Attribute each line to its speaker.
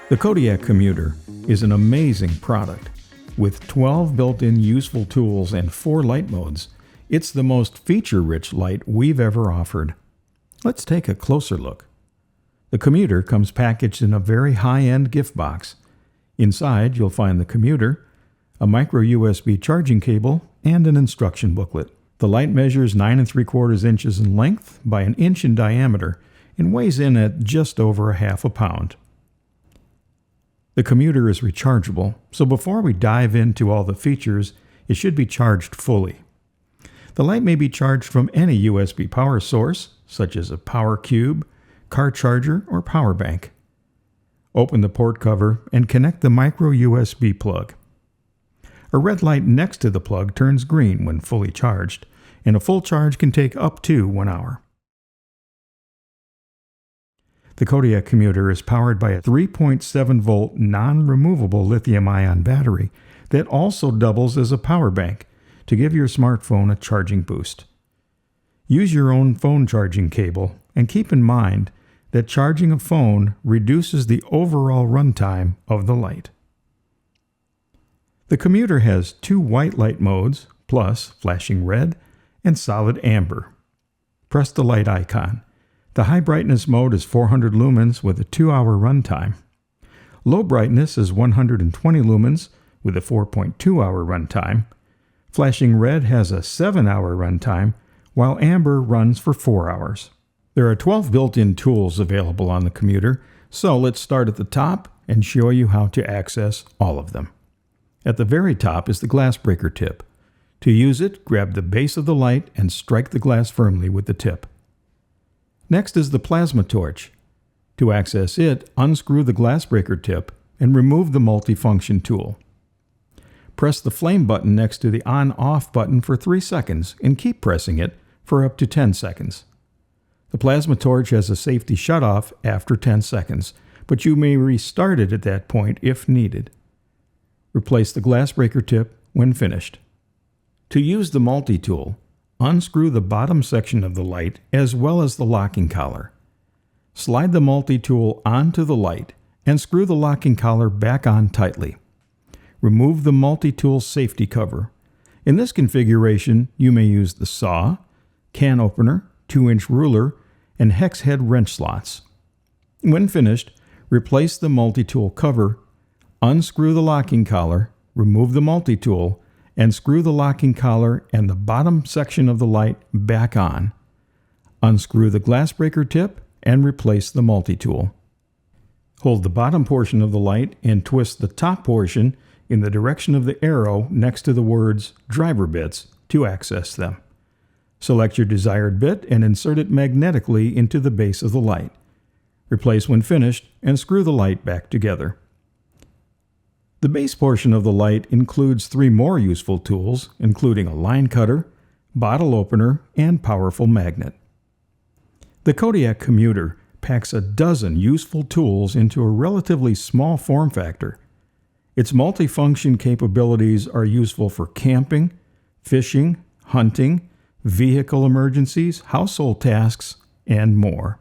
Speaker 1: The Kodiak Kommuter is an amazing product. With 12 built-in useful tools and 4 light modes, it's the most feature-rich light we've ever offered. Let's take a closer look. The Kommuter comes packaged in a very high-end gift box. Inside, you'll find the Kommuter, a micro USB charging cable, and an instruction booklet. The light measures 9 3/4 inches in length by 1 inch in diameter and weighs in at just over half a pound. The Kommuter is rechargeable, so before we dive into all the features, it should be charged fully. The light may be charged from any USB power source, such as a power cube, car charger, or power bank. Open the port cover and connect the micro USB plug. A red light next to the plug turns green when fully charged, and a full charge can take up to 1 hour. The Kodiak Kommuter is powered by a 3.7 volt non-removable lithium-ion battery that also doubles as a power bank to give your smartphone a charging boost. Use your own phone charging cable and keep in mind that charging a phone reduces the overall runtime of the light. The Kommuter has 2 white light modes, plus flashing red and solid amber. Press the light icon. The high brightness mode is 400 lumens with a 2-hour runtime. Low brightness is 120 lumens with a 4.2-hour runtime. Flashing red has a 7-hour runtime, while amber runs for 4 hours. There are 12 built-in tools available on the Kommuter, so let's start at the top and show you how to access all of them. At the very top is the glass breaker tip. To use it, grab the base of the light and strike the glass firmly with the tip. Next is the plasma torch. To access it, unscrew the glass breaker tip and remove the multifunction tool. Press the flame button next to the on-off button for 3 seconds and keep pressing it for up to 10 seconds. The plasma torch has a safety shutoff after 10 seconds, but you may restart it at that point if needed. Replace the glass breaker tip when finished. To use the multi-tool, unscrew the bottom section of the light as well as the locking collar. Slide the multi-tool onto the light and screw the locking collar back on tightly. Remove the multi-tool safety cover. In this configuration, you may use the saw, can opener, 2-inch ruler, and hex head wrench slots. When finished, replace the multi-tool cover, unscrew the locking collar, remove the multi-tool, and screw the locking collar and the bottom section of the light back on. Unscrew the glass breaker tip and replace the multi-tool. Hold the bottom portion of the light and twist the top portion in the direction of the arrow next to the words driver bits to access them. Select your desired bit and insert it magnetically into the base of the light. Replace when finished and screw the light back together. The base portion of the light includes 3 more useful tools, including a line cutter, bottle opener, and powerful magnet. The Kodiak Kommuter packs a dozen useful tools into a relatively small form factor. Its multifunction capabilities are useful for camping, fishing, hunting, vehicle emergencies, household tasks, and more.